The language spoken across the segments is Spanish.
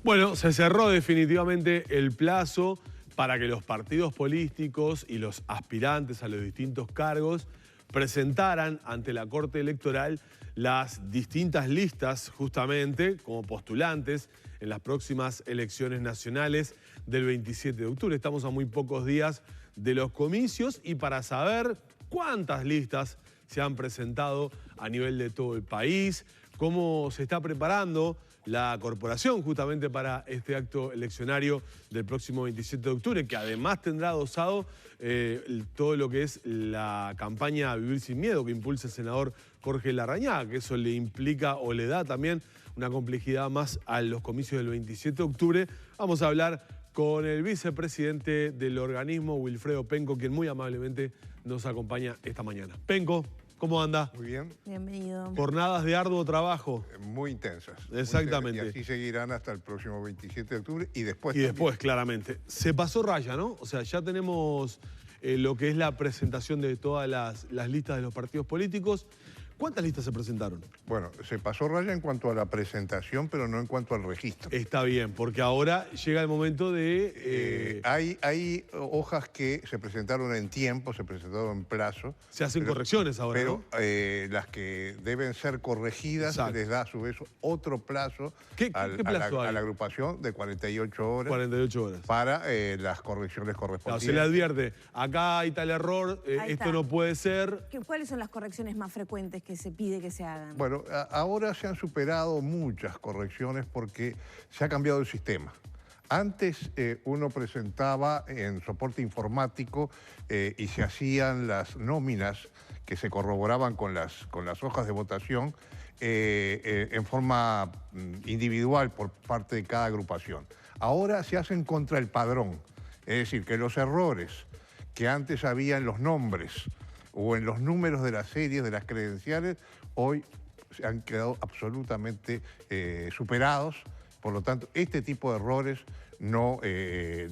Bueno, se cerró definitivamente el plazo para que los partidos políticos y los aspirantes a los distintos cargos presentaran ante la Corte Electoral las distintas listas justamente como postulantes en las próximas elecciones nacionales del 27 de octubre. Estamos a muy pocos días de los comicios y para saber cuántas listas se han presentado a nivel de todo el país, cómo se está preparando la corporación justamente para este acto eleccionario del próximo 27 de octubre, que además tendrá adosado todo lo que es la campaña Vivir Sin Miedo que impulsa el senador Jorge Larrañaga, que eso le implica o le da también una complejidad más a los comicios del 27 de octubre. Vamos a hablar con el vicepresidente del organismo, Wilfredo Penco, quien muy amablemente nos acompaña esta mañana. Penco, ¿cómo anda? Muy bien. Bienvenido. Jornadas de arduo trabajo. Muy intensas. Exactamente. Y así seguirán hasta el próximo 27 de octubre y después Y también. después, claramente. Se pasó raya, ¿no? O sea, ya tenemos lo que es la presentación de todas las listas de los partidos políticos. ¿Cuántas listas se presentaron? Bueno, se pasó raya en cuanto a la presentación, pero no en cuanto al registro. Está bien, porque ahora llega el momento de... Hay hojas que se presentaron en tiempo, se presentaron en plazo. Se hacen correcciones ahora, pero, ¿no? las que deben ser corregidas, Exacto. se les da a su vez otro plazo, ¿Qué plazo hay? a la agrupación de 48 horas. 48 horas. Para las correcciones Claro, correspondientes. se le advierte, acá hay tal error, Ahí esto está. no puede ser. ¿Cuáles son las correcciones más frecuentes que se pide que se hagan? Bueno, ahora se han superado muchas correcciones porque se ha cambiado el sistema. Antes uno presentaba en soporte informático y se hacían las nóminas que se corroboraban con las hojas de votación en forma individual por parte de cada agrupación. Ahora se hacen contra el padrón, es decir, que los errores que antes había en los nombres o en los números de las series, de las credenciales, hoy se han quedado absolutamente superados. Por lo tanto, este tipo de errores no se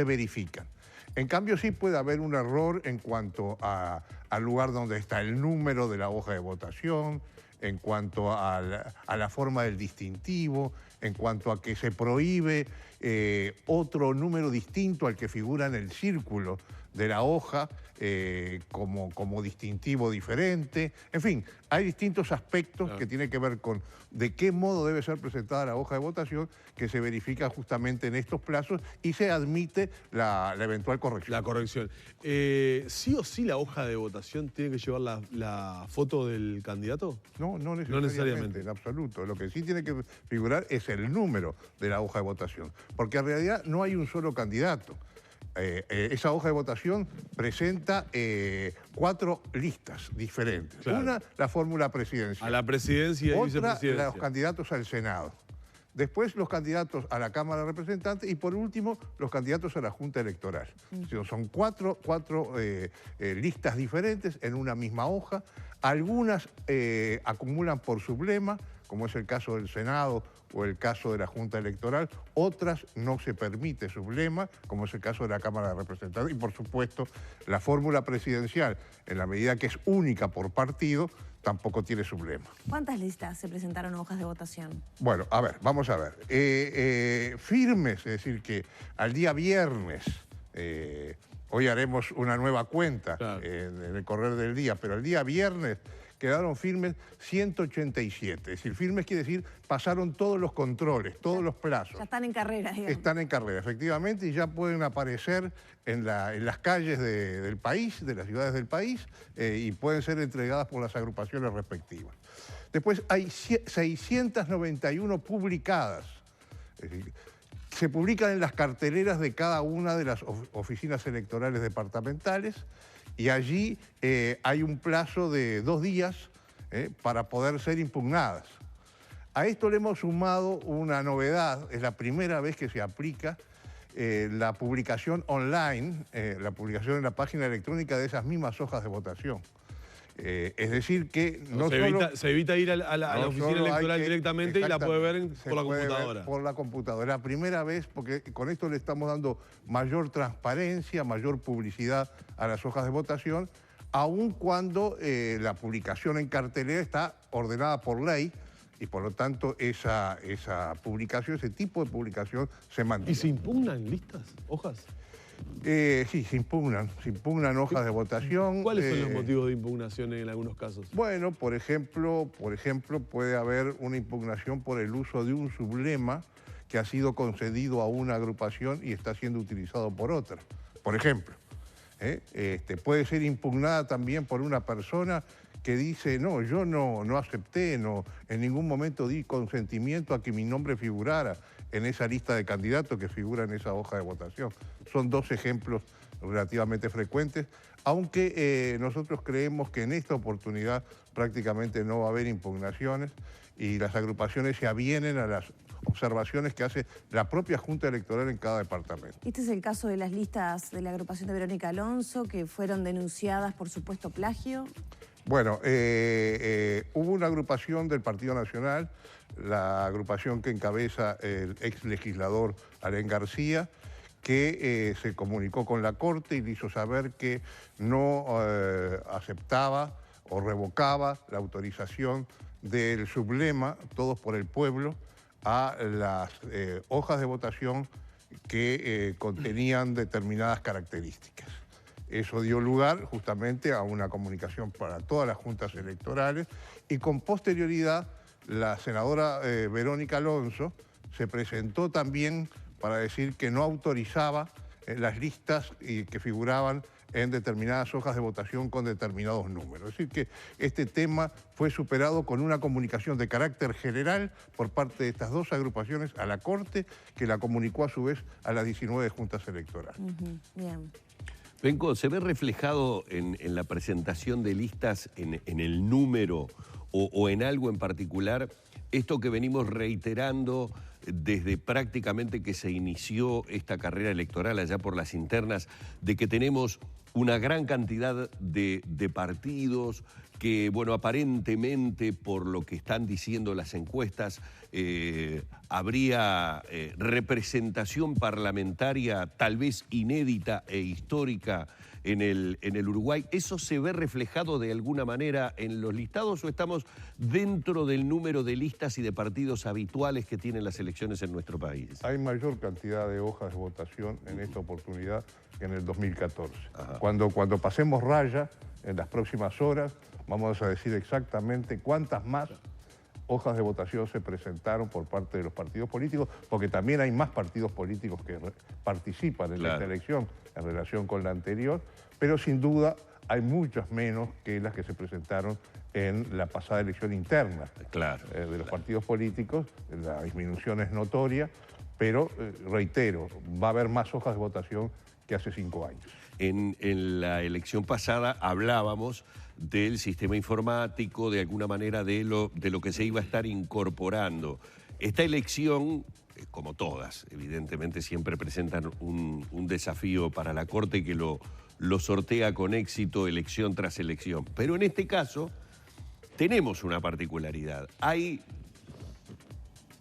verifican. En cambio, sí puede haber un error en cuanto al lugar donde está el número de la hoja de votación, en cuanto a la forma del distintivo, en cuanto a que se prohíbe otro número distinto al que figura en el círculo de la hoja como distintivo diferente. En fin, hay distintos aspectos que tienen que ver con de qué modo debe ser presentada la hoja de votación que se verifica justamente en estos plazos y se admite la eventual corrección. La corrección. ¿Sí o sí la hoja de votación tiene que llevar la foto del candidato? No necesariamente. necesariamente, en absoluto. Lo que sí tiene que figurar es el número de la hoja de votación, porque en realidad no hay un solo candidato. Esa hoja de votación presenta 4 listas diferentes. Claro. Una, la fórmula presidencial. A la presidencia y Otra, vicepresidencia. los candidatos al Senado. Después, los candidatos a la Cámara de Representantes y, por último, los candidatos a la Junta Electoral. Son cuatro listas diferentes en una misma hoja. Algunas acumulan por sublema, como es el caso del Senado o el caso de la Junta Electoral. Otras no se permite sublema, como es el caso de la Cámara de Representantes. Y, por supuesto, la fórmula presidencial, en la medida que es única por partido, tampoco tiene sublema. ¿Cuántas listas se presentaron en hojas de votación? Bueno, a ver, vamos a ver. Firmes, es decir, que al día viernes, hoy haremos una nueva cuenta claro, en el correr del día, pero el día viernes quedaron firmes 187. Es decir, firmes quiere decir pasaron todos los controles, todos los plazos. Ya están en carrera, digamos. Están en carrera, efectivamente, y ya pueden aparecer en las calles del país, de las ciudades del país, y pueden ser entregadas por las agrupaciones respectivas. Después hay 691 publicadas. Es decir, se publican en las carteleras de cada una de las oficinas electorales departamentales y allí hay un plazo de 2 días para poder ser impugnadas. A esto le hemos sumado una novedad, es la primera vez que se aplica la publicación online, la publicación en la página electrónica de esas mismas hojas de votación. Es decir que se evita ir a la oficina electoral directamente y la puede ver por la computadora. Por la computadora. La primera vez, porque con esto le estamos dando mayor transparencia, mayor publicidad a las hojas de votación, aun cuando la publicación en cartelera está ordenada por ley y por lo tanto esa publicación, ese tipo de publicación se mantiene. ¿Y se impugnan listas, hojas? Sí, se impugnan hojas de votación. ¿Cuáles son los motivos de impugnación en algunos casos? Bueno, por ejemplo, puede haber una impugnación por el uso de un sublema que ha sido concedido a una agrupación y está siendo utilizado por otra. Por ejemplo, puede ser impugnada también por una persona que dice, no, yo no acepté, en ningún momento di consentimiento a que mi nombre figurara en esa lista de candidatos que figura en esa hoja de votación. Son dos ejemplos relativamente frecuentes, aunque nosotros creemos que en esta oportunidad prácticamente no va a haber impugnaciones y las agrupaciones se avienen a las observaciones que hace la propia Junta Electoral en cada departamento. Este es el caso de las listas de la agrupación de Verónica Alonso, que fueron denunciadas por supuesto plagio. Bueno, hubo una agrupación del Partido Nacional, la agrupación que encabeza el ex legislador Alén García, que se comunicó con la Corte y le hizo saber que no aceptaba o revocaba la autorización del sublema Todos por el Pueblo a las hojas de votación que contenían determinadas características. Eso dio lugar justamente a una comunicación para todas las juntas electorales y con posterioridad la senadora Verónica Alonso se presentó también para decir que no autorizaba las listas que figuraban en determinadas hojas de votación con determinados números. Es decir, que este tema fue superado con una comunicación de carácter general por parte de estas dos agrupaciones a la Corte, que la comunicó a su vez a las 19 juntas electorales. Bien. Benco, ¿se ve reflejado en la presentación de listas, en el número o en algo en particular, esto que venimos reiterando desde prácticamente que se inició esta carrera electoral allá por las internas, de que tenemos una gran cantidad de partidos que, bueno, aparentemente, por lo que están diciendo las encuestas, habría representación parlamentaria tal vez inédita e histórica en el Uruguay? ¿Eso se ve reflejado de alguna manera en los listados o estamos dentro del número de listas y de partidos habituales que tienen las elecciones en nuestro país? Hay mayor cantidad de hojas de votación en esta oportunidad que en el 2014. Cuando pasemos raya en las próximas horas, vamos a decir exactamente cuántas más hojas de votación se presentaron por parte de los partidos políticos, porque también hay más partidos políticos que participan en esta elección en relación con la anterior, pero sin duda hay muchas menos que las que se presentaron en la pasada elección interna de los partidos políticos. La disminución es notoria, pero reitero, va a haber más hojas de votación que hace 5 años. En la elección pasada hablábamos del sistema informático, de alguna manera de lo que se iba a estar incorporando. Esta elección, como todas, evidentemente siempre presentan un desafío para la Corte que lo sortea con éxito elección tras elección. Pero en este caso tenemos una particularidad. Hay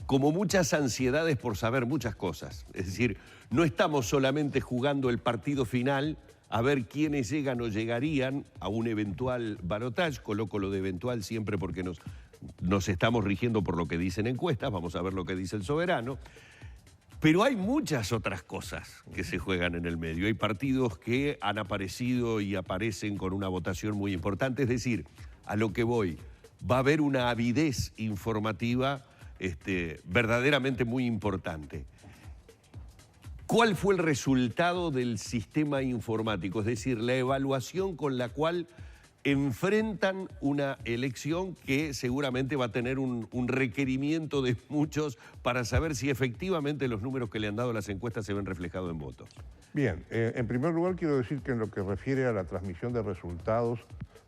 como muchas ansiedades por saber muchas cosas. Es decir, no estamos solamente jugando el partido final a ver quiénes llegan o llegarían a un eventual balotaje. Coloco lo de eventual siempre porque nos estamos rigiendo por lo que dicen encuestas, vamos a ver lo que dice el soberano. Pero hay muchas otras cosas que se juegan en el medio. Hay partidos que han aparecido y aparecen con una votación muy importante. Es decir, a lo que voy, va a haber una avidez informativa verdaderamente muy importante. ¿Cuál fue el resultado del sistema informático? Es decir, la evaluación con la cual enfrentan una elección que seguramente va a tener un requerimiento de muchos para saber si efectivamente los números que le han dado las encuestas se ven reflejados en votos. Bien, en primer lugar quiero decir que en lo que refiere a la transmisión de resultados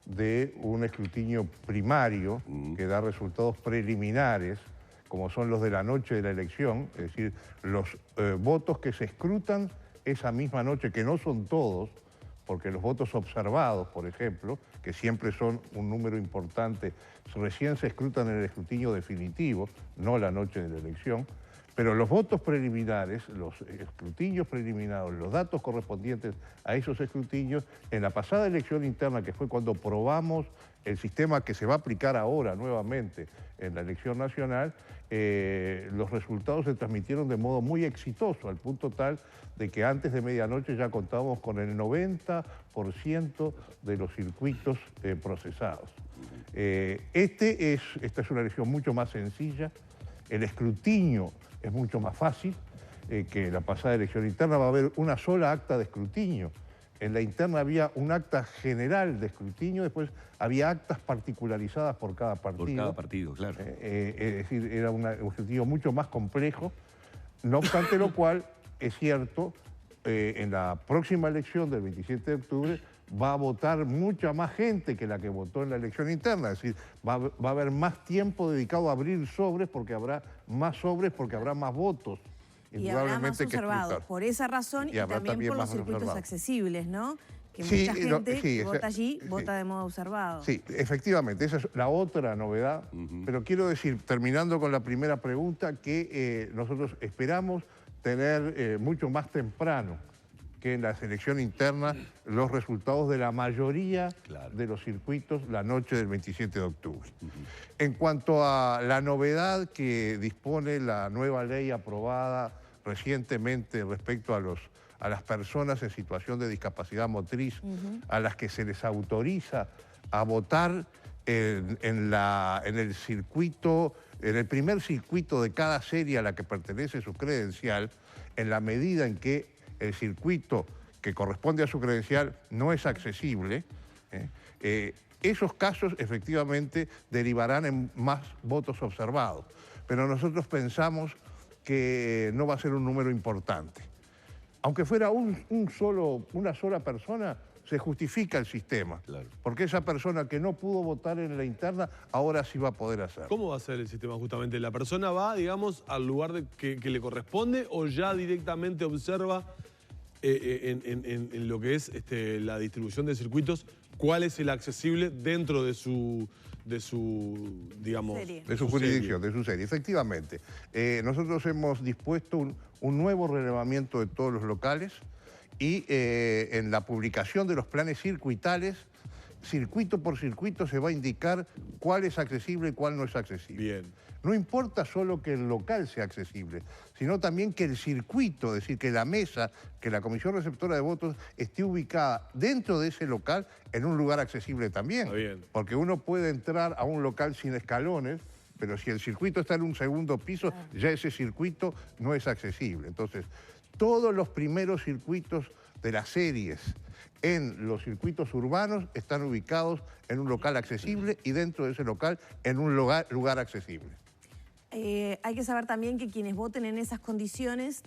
de un escrutinio primario que da resultados preliminares, como son los de la noche de la elección, es decir, los votos que se escrutan esa misma noche, que no son todos, porque los votos observados, por ejemplo, que siempre son un número importante, recién se escrutan en el escrutinio definitivo, no la noche de la elección, Pero los votos preliminares, los escrutinios preliminares, los datos correspondientes a esos escrutinios, en la pasada elección interna, que fue cuando probamos el sistema que se va a aplicar ahora nuevamente en la elección nacional, los resultados se transmitieron de modo muy exitoso, al punto tal de que antes de medianoche ya contábamos con el 90% de los circuitos procesados. Esta es una elección mucho más sencilla, el escrutinio es mucho más fácil que la pasada elección interna. Va a haber una sola acta de escrutinio. En la interna había un acta general de escrutinio, después había actas particularizadas por cada partido. Por cada partido, claro. Es decir, era un escrutinio mucho más complejo. No obstante lo cual, es cierto, en la próxima elección del 27 de octubre va a votar mucha más gente que la que votó en la elección interna. Es decir, va a haber más tiempo dedicado a abrir sobres porque habrá más votos. Y habrá más observados. Por esa razón y también por los circuitos accesibles, ¿no? Que mucha gente que vota allí vota de modo observado. Sí, efectivamente, esa es la otra novedad. Pero quiero decir, terminando con la primera pregunta, que nosotros esperamos tener mucho más temprano que en la selección interna los resultados de la mayoría de los circuitos la noche del 27 de octubre. En cuanto a la novedad que dispone la nueva ley aprobada recientemente respecto a las personas en situación de discapacidad motriz, a las que se les autoriza a votar en el primer circuito de cada serie a la que pertenece su credencial, en la medida en que el circuito que corresponde a su credencial no es accesible, esos casos efectivamente derivarán en más votos observados. Pero nosotros pensamos que no va a ser un número importante. Aunque fuera una sola persona, se justifica el sistema. Claro. Porque esa persona que no pudo votar en la interna, ahora sí va a poder hacerlo. ¿Cómo va a ser el sistema justamente? ¿La persona va, digamos, al lugar que le corresponde o ya directamente observa en lo que es la distribución de circuitos cuál es el accesible dentro de su digamos... Serie. De su jurisdicción, de su serie, efectivamente. Nosotros hemos dispuesto un nuevo relevamiento de todos los locales y en la publicación de los planes circuitales, circuito por circuito se va a indicar cuál es accesible y cuál no es accesible. Bien. No importa solo que el local sea accesible, sino también que el circuito, es decir, que la mesa, que la comisión receptora de votos esté ubicada dentro de ese local en un lugar accesible también. Está bien. Porque uno puede entrar a un local sin escalones, pero si el circuito está en un segundo piso, ya ese circuito no es accesible. Entonces, todos los primeros circuitos de las series en los circuitos urbanos están ubicados en un local accesible y dentro de ese local en un lugar accesible. Hay que saber también que quienes voten en esas condiciones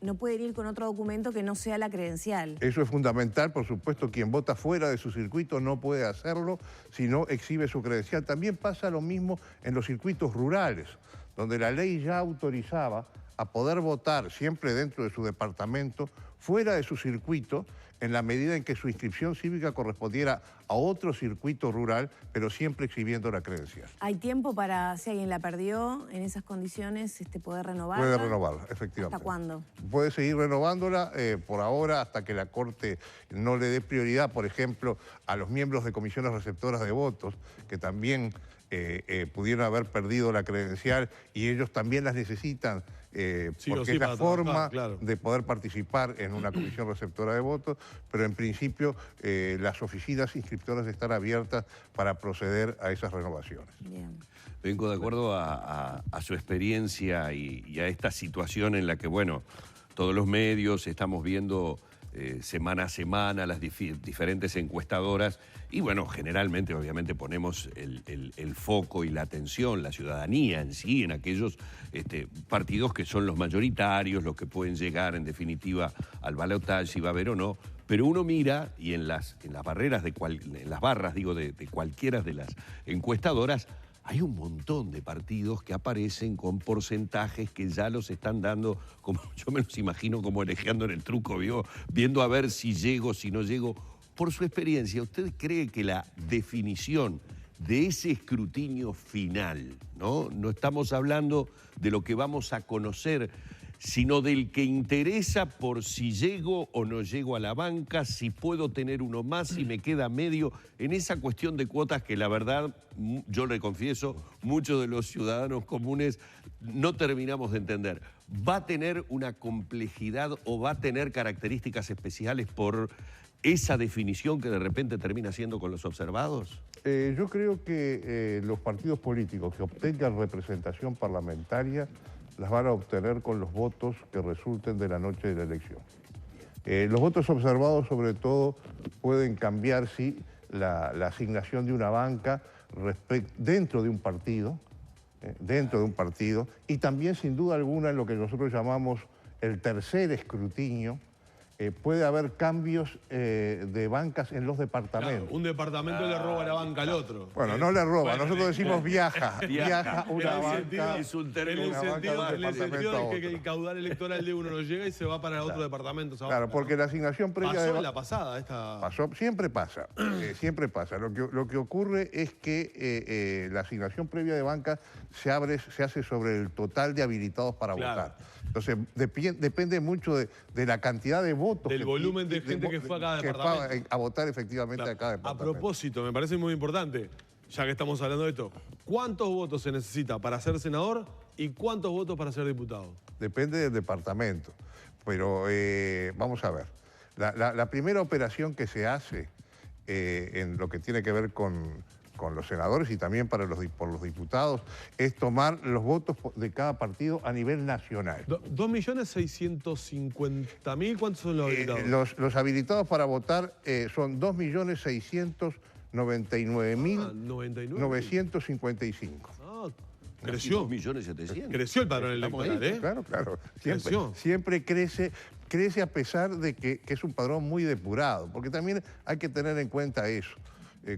no pueden ir con otro documento que no sea la credencial. Eso es fundamental, por supuesto, quien vota fuera de su circuito no puede hacerlo si no exhibe su credencial. También pasa lo mismo en los circuitos rurales, donde la ley ya autorizaba a poder votar siempre dentro de su departamento, fuera de su circuito, en la medida en que su inscripción cívica correspondiera a otro circuito rural, pero siempre exhibiendo la credencial. ¿Hay tiempo para, si alguien la perdió en esas condiciones, poder renovarla? Puede renovarla, efectivamente. ¿Hasta cuándo? Puede seguir renovándola por ahora hasta que la Corte no le dé prioridad, por ejemplo, a los miembros de comisiones receptoras de votos, que también pudieron haber perdido la credencial y ellos también las necesitan porque es la forma de poder participar en una comisión receptora de votos, pero en principio las oficinas inscriptoras están abiertas para proceder a esas renovaciones. Bien. Vengo de acuerdo a su experiencia y a esta situación en la que, bueno, todos los medios estamos viendo semana a semana las diferentes encuestadoras y, bueno, generalmente, obviamente, ponemos el foco y la atención, la ciudadanía en sí, en aquellos partidos que son los mayoritarios, los que pueden llegar, en definitiva, al balotaje, si va a haber o no. Pero uno mira, y en las barreras, en las barras, digo, de cualquiera de las encuestadoras, hay un montón de partidos que aparecen con porcentajes que ya los están dando, como yo me los imagino, como orejeando en el truco, viendo a ver si llego, si no llego. Por su experiencia, ¿usted cree que la definición de ese escrutinio final, ¿no? No estamos hablando de lo que vamos a conocer, sino del que interesa por si llego o no llego a la banca, si puedo tener uno más, si me queda medio, en esa cuestión de cuotas que la verdad, yo le confieso, muchos de los ciudadanos comunes no terminamos de entender. ¿Va a tener una complejidad o va a tener características especiales por esa definición que de repente termina siendo con los observados? Yo creo que los partidos políticos que obtengan representación parlamentaria las van a obtener con los votos que resulten de la noche de la elección. Los votos observados, sobre todo, pueden cambiar, sí, la asignación de una banca dentro de un partido, y también, sin duda alguna, en lo que nosotros llamamos el tercer escrutinio, puede haber cambios de bancas en los departamentos. Claro, un departamento le roba la banca al otro. Bueno, no le roba, nosotros decimos viaja una banca. Es un término en el sentido de que el caudal electoral de uno no llega y se va para el otro departamento. Claro, porque la asignación previa pasó en la pasada esta... Pasó, siempre pasa, siempre pasa. Lo que ocurre es que la asignación previa de banca se hace sobre el total de habilitados para votar. Entonces, depende mucho de la cantidad de votos. Del volumen de gente que fue a cada departamento. A votar efectivamente a cada departamento. A propósito, me parece muy importante, ya que estamos hablando de esto, ¿cuántos votos se necesita para ser senador y cuántos votos para ser diputado? Depende del departamento. Pero vamos a ver. La primera operación que se hace en lo que tiene que ver con los senadores y también por los diputados, es tomar los votos de cada partido a nivel nacional. 2.650.000, ¿cuántos son los habilitados? Los habilitados para votar son 2.699.955. Ah, creció. 2.700.000. Creció el padrón electoral, ¿eh? Claro. Siempre crece a pesar de que es un padrón muy depurado, porque también hay que tener en cuenta eso.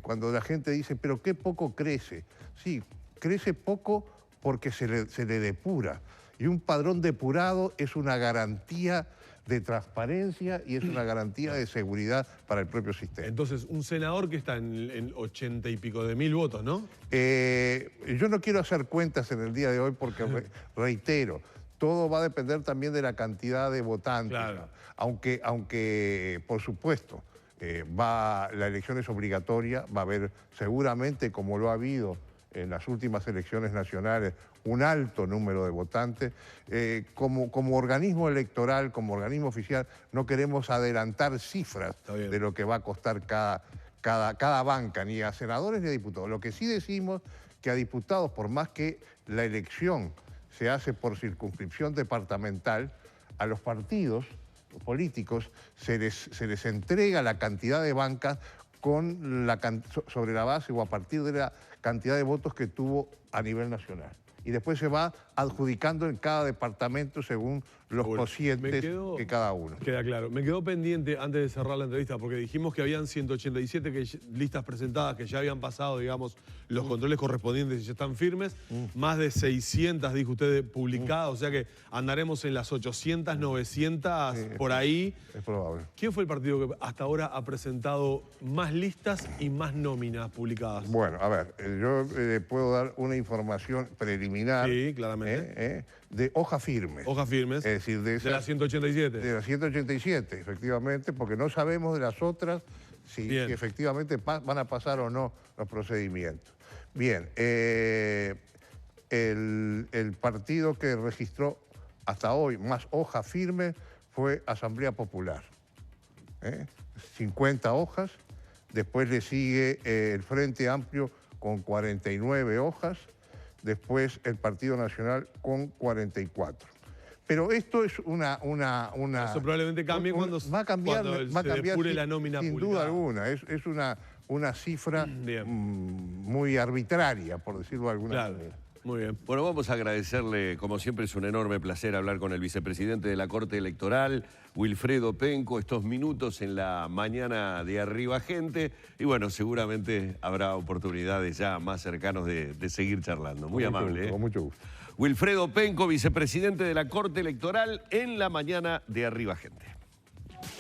Cuando la gente dice, pero qué poco crece. Sí, crece poco porque se le depura. Y un padrón depurado es una garantía de transparencia y es una garantía de seguridad para el propio sistema. Entonces, un senador que está en 80 y pico de mil votos, ¿no? Yo no quiero hacer cuentas en el día de hoy porque, reitero, todo va a depender también de la cantidad de votantes. Claro. Aunque por supuesto, la elección es obligatoria, va a haber seguramente, como lo ha habido en las últimas elecciones nacionales, un alto número de votantes. Como organismo electoral, como organismo oficial, no queremos adelantar cifras de lo que va a costar cada banca, ni a senadores ni a diputados. Lo que sí decimos que a diputados, por más que la elección se hace por circunscripción departamental, a los partidos políticos se les entrega la cantidad de bancas sobre la base o a partir de la cantidad de votos que tuvo a nivel nacional. Y después se va adjudicando en cada departamento según los cocientes que cada uno. Queda claro. Me quedó pendiente, antes de cerrar la entrevista, porque dijimos que habían 187 listas presentadas que ya habían pasado, digamos, los controles correspondientes y ya están firmes. Más de 600, dijo usted, publicadas. O sea que andaremos en las 800, 900, por ahí. Es probable. ¿Quién fue el partido que hasta ahora ha presentado más listas y más nóminas publicadas? Bueno, a ver, yo puedo dar una información preliminar. Sí, claramente. De hojas firmes. Hojas firmes. Es decir, de las 187. De las 187, efectivamente, porque no sabemos de las otras si efectivamente van a pasar o no los procedimientos. Bien, el partido que registró hasta hoy más hojas firmes fue Asamblea Popular. 50 hojas. Después le sigue el Frente Amplio con 49 hojas. Después el Partido Nacional con 44. Pero esto es una eso probablemente cambie cuando se depure la nómina sin publicada. Duda alguna. Es una cifra muy arbitraria, por decirlo de alguna manera. Muy bien. Bueno, vamos a agradecerle, como siempre es un enorme placer hablar con el vicepresidente de la Corte Electoral, Wilfredo Penco, estos minutos en la mañana de Arriba Gente. Y bueno, seguramente habrá oportunidades ya más cercanos de seguir charlando. Muy amable. Con mucho gusto. Wilfredo Penco, vicepresidente de la Corte Electoral, en la mañana de Arriba Gente.